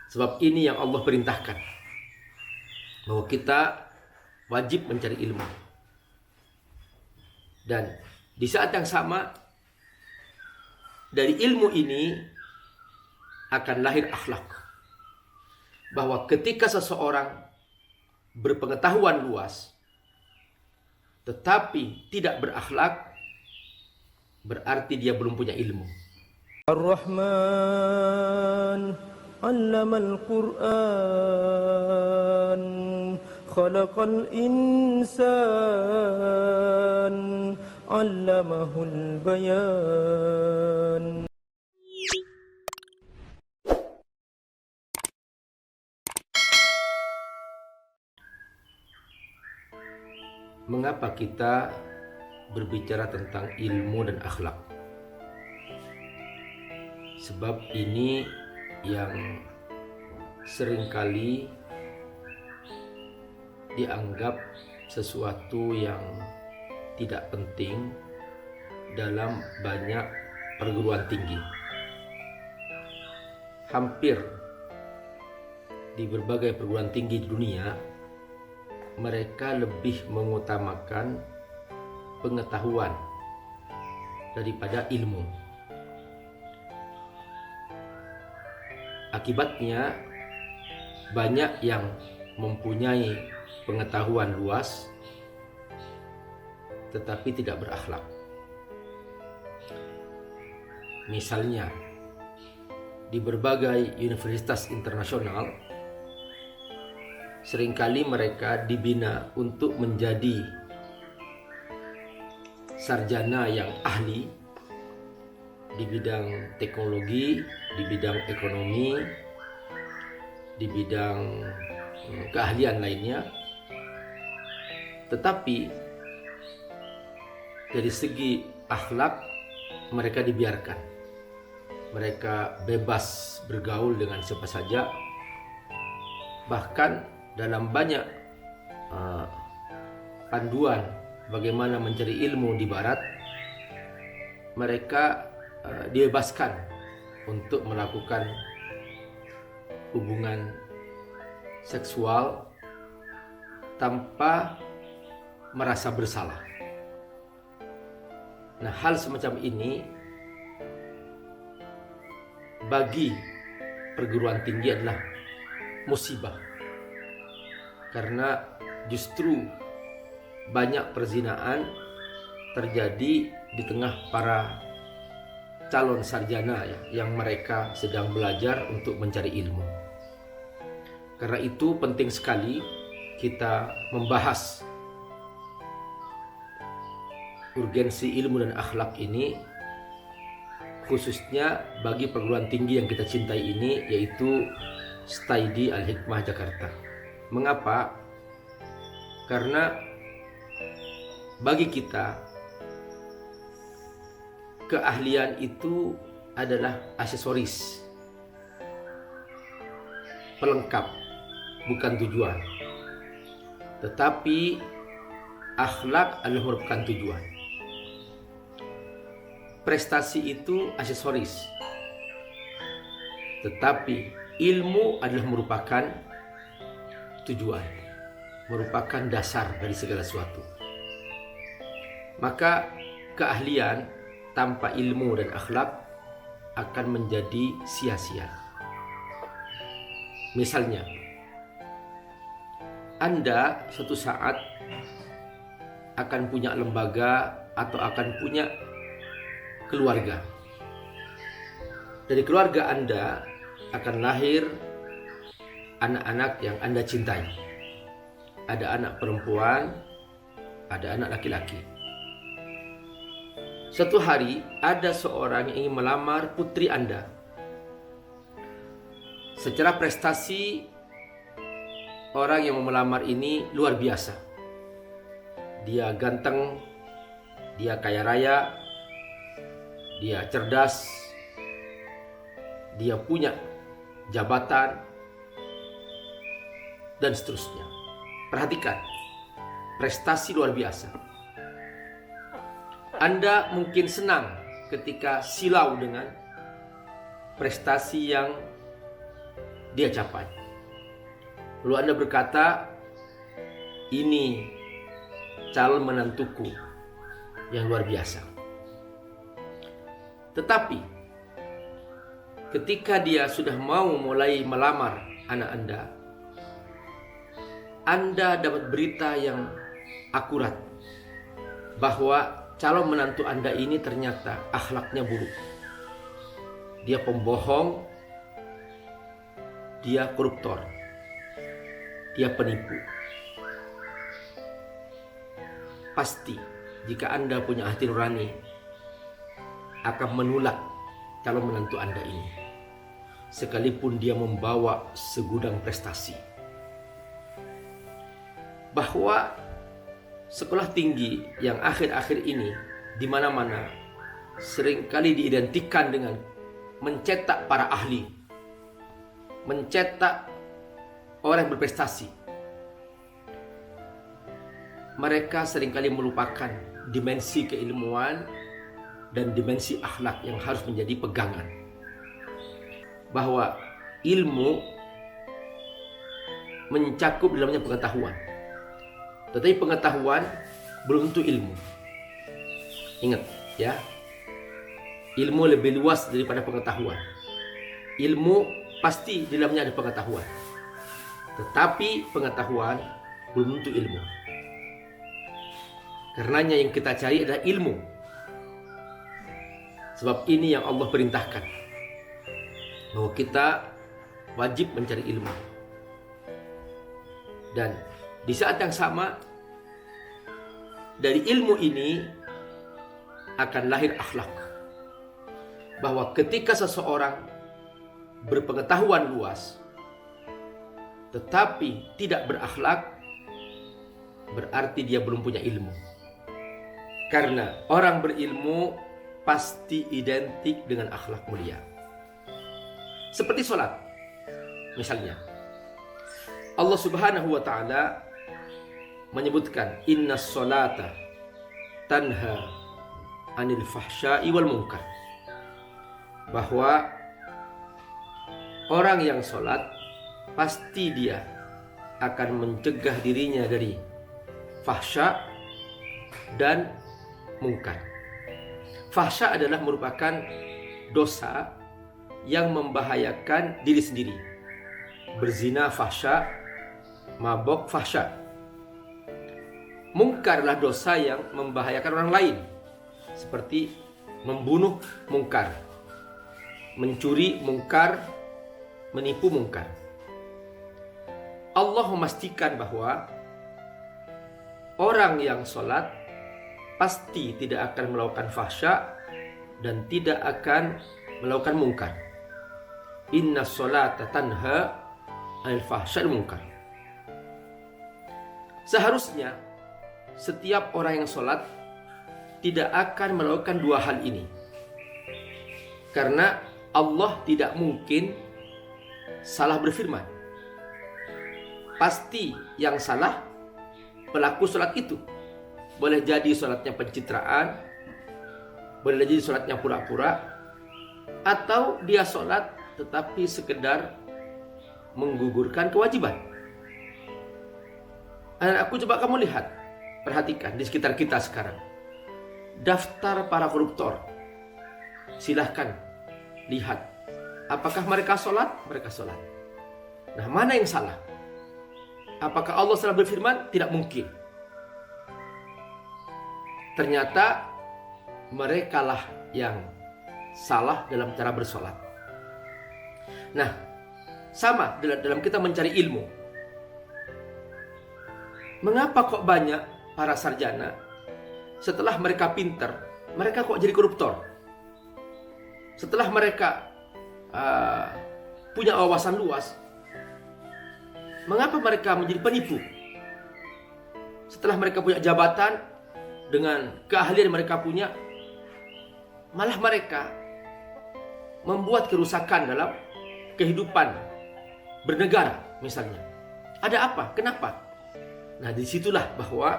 Sebab ini yang Allah perintahkan, bahwa kita wajib mencari ilmu. Dan di saat yang sama, dari ilmu ini akan lahir akhlak. Bahwa ketika seseorang berpengetahuan luas tetapi tidak berakhlak, berarti dia belum punya ilmu. Ar-Rahman 'allamal Qur'an khalaqal insan 'allamahul bayan. Mengapa kita berbicara tentang ilmu dan akhlak? Sebab ini yang seringkali dianggap sesuatu yang tidak penting dalam banyak perguruan tinggi. Hampir di berbagai perguruan tinggi di dunia, mereka lebih mengutamakan pengetahuan daripada ilmu. Akibatnya, banyak yang mempunyai pengetahuan luas tetapi tidak berakhlak. Misalnya, di berbagai universitas internasional, seringkali mereka dibina untuk menjadi sarjana yang ahli di bidang teknologi, di bidang ekonomi, di bidang keahlian lainnya. Tetapi dari segi akhlak mereka dibiarkan. Mereka bebas bergaul dengan siapa saja. Bahkan dalam banyak panduan bagaimana mencari ilmu di barat, mereka dibebaskan untuk melakukan hubungan seksual tanpa merasa bersalah. Nah, hal semacam ini bagi perguruan tinggi adalah musibah, karena justru banyak perzinaan terjadi di tengah para calon sarjana yang mereka sedang belajar untuk mencari ilmu. Karena itu penting sekali kita membahas urgensi ilmu dan akhlak ini, khususnya bagi perguruan tinggi yang kita cintai ini, yaitu Study Al-Hikmah Jakarta. Mengapa? Karena bagi kita, keahlian itu adalah aksesoris, pelengkap, bukan tujuan. Tetapi akhlak adalah merupakan tujuan. Prestasi itu aksesoris, tetapi ilmu adalah merupakan tujuan, merupakan dasar dari segala sesuatu. Maka keahlian tanpa ilmu dan akhlak akan menjadi sia-sia. Misalnya, Anda suatu saat akan punya lembaga atau akan punya keluarga. Dari keluarga Anda akan lahir anak-anak yang Anda cintai. Ada anak perempuan, ada anak laki-laki. Suatu hari ada seorang yang ingin melamar putri Anda. Secara prestasi, orang yang mau melamar ini luar biasa. Dia ganteng, dia kaya raya, dia cerdas, dia punya jabatan, dan seterusnya. Perhatikan, prestasi luar biasa. Anda mungkin senang ketika silau dengan prestasi yang dia capai. Lalu Anda berkata, ini calon menantuku yang luar biasa. Tetapi ketika dia sudah mau mulai melamar anak Anda dapat berita yang akurat bahwa calon menantu Anda ini ternyata akhlaknya buruk. Dia pembohong, dia koruptor, dia penipu. Pasti jika Anda punya hati nurani akan menolak calon menantu Anda ini, sekalipun dia membawa segudang prestasi. Bahwa sekolah tinggi yang akhir-akhir ini di mana-mana seringkali diidentikan dengan mencetak para ahli, mencetak orang yang berprestasi. Mereka seringkali melupakan dimensi keilmuan dan dimensi akhlak yang harus menjadi pegangan. Bahwa ilmu mencakup dalamnya pengetahuan, tetapi pengetahuan belum tentu ilmu. Ingat ya, ilmu lebih luas daripada pengetahuan. Ilmu pasti di dalamnya ada pengetahuan, tetapi pengetahuan belum tentu ilmu. Karenanya yang kita cari adalah ilmu. Sebab ini yang Allah perintahkan, bahwa kita wajib mencari ilmu. Dan di saat yang sama, dari ilmu ini akan lahir akhlak. Bahwa ketika seseorang berpengetahuan luas tetapi tidak berakhlak, berarti dia belum punya ilmu. Karena orang berilmu pasti identik dengan akhlak mulia. Seperti sholat misalnya, Allah Subhanahu wa ta'ala menyebutkan inna sholata tanha anil fahsya'i wal munkar, bahwa orang yang sholat pasti dia akan mencegah dirinya dari fahsya dan mungkar. Fahsya adalah merupakan dosa yang membahayakan diri sendiri. Berzina fahsya, mabok fahsya. Mungkar adalah dosa yang membahayakan orang lain, seperti membunuh mungkar, mencuri mungkar, menipu mungkar. Allah memastikan bahwa orang yang sholat pasti tidak akan melakukan fahsya dan tidak akan melakukan mungkar. Inna sholata tanha anil fahsya wal munkar. Seharusnya setiap orang yang sholat tidak akan melakukan dua hal ini, karena Allah tidak mungkin salah berfirman. Pasti yang salah pelaku sholat itu. Boleh jadi sholatnya pencitraan, boleh jadi sholatnya pura-pura, atau dia sholat tetapi sekedar menggugurkan kewajiban. Aku coba kamu lihat, perhatikan di sekitar kita sekarang. Daftar para koruptor. Silahkan lihat, apakah mereka sholat? Mereka sholat. Nah, mana yang salah? Apakah Allah salah berfirman? Tidak mungkin. Ternyata merekalah yang salah dalam cara bersolat. Nah, sama dalam kita mencari ilmu. Mengapa kok banyak para sarjana setelah mereka pinter, mereka kok jadi koruptor? Setelah mereka punya wawasan luas, mengapa mereka menjadi penipu? Setelah mereka punya jabatan, dengan keahlian mereka punya, malah mereka membuat kerusakan dalam kehidupan bernegara misalnya. Ada apa? Kenapa? Nah, disitulah bahwa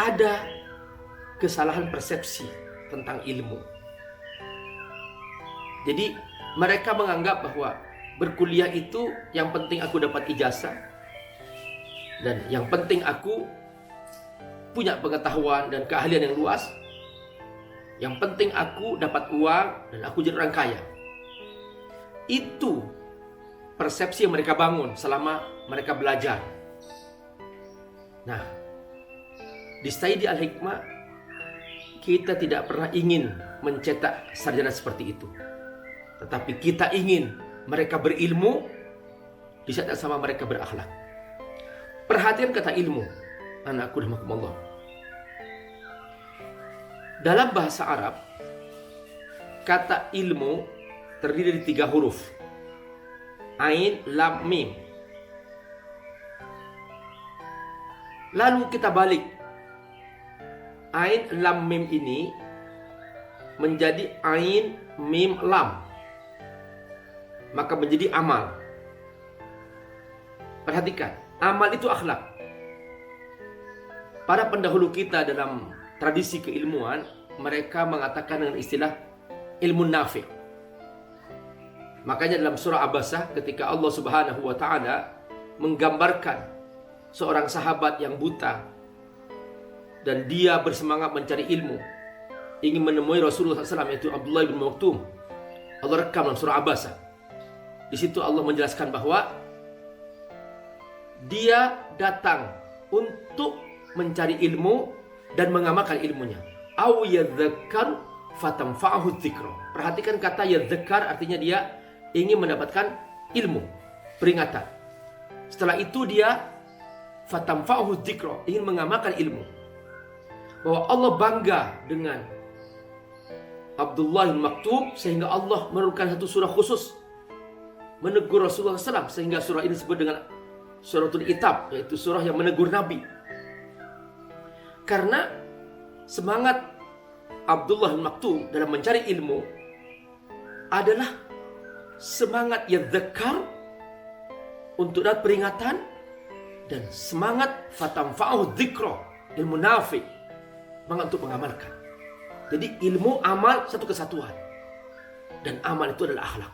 ada kesalahan persepsi tentang ilmu. Jadi mereka menganggap bahwa berkuliah itu yang penting aku dapat ijazah, dan yang penting aku punya pengetahuan dan keahlian yang luas. Yang penting aku dapat uang dan aku jadi orang kaya. Itu persepsi yang mereka bangun selama mereka belajar. Nah, di Saidi Al-Hikmah kita tidak pernah ingin mencetak sarjana seperti itu. Tetapi kita ingin mereka berilmu, di saat yang sama mereka berakhlak. Perhatian kata ilmu, anakku rahimakumullah. Dalam bahasa Arab, kata ilmu terdiri dari 3 huruf. Ain, lam, mim. Lalu kita balik. Ain, lam, mim ini menjadi ain, mim, lam. Maka menjadi amal. Perhatikan, amal itu akhlak. Para pendahulu kita dalam tradisi keilmuan, mereka mengatakan dengan istilah ilmu nafi'. Makanya dalam surah Abasah ketika Allah Subhanahu wa taala menggambarkan seorang sahabat yang buta dan dia bersemangat mencari ilmu, ingin menemui Rasulullah SAW, yaitu Abdullah bin Maktum. Allah rekam dalam surah Abasah. Di situ Allah menjelaskan bahwa dia datang untuk mencari ilmu dan mengamalkan ilmunya. Aw yadzakkar fatanfa'ahu dzikra. Perhatikan kata yadzakkar, artinya dia ingin mendapatkan ilmu, peringatan. Setelah itu dia fatanfa'ahu dzikra, ingin mengamalkan ilmu. Bahwa Allah bangga dengan Abdullah bin Maktum sehingga Allah menurunkan satu surah khusus menegur Rasulullah SAW, sehingga surah ini disebut dengan suratul Itab, yaitu surah yang menegur Nabi. Karena semangat Abdullah bin Maktum dalam mencari ilmu adalah semangat yadzakar untuk dapat peringatan, dan semangat fatanfa'ahu dzikra, ilmu nafi', semangat untuk mengamalkan. Jadi ilmu amal satu kesatuan, dan amal itu adalah akhlak.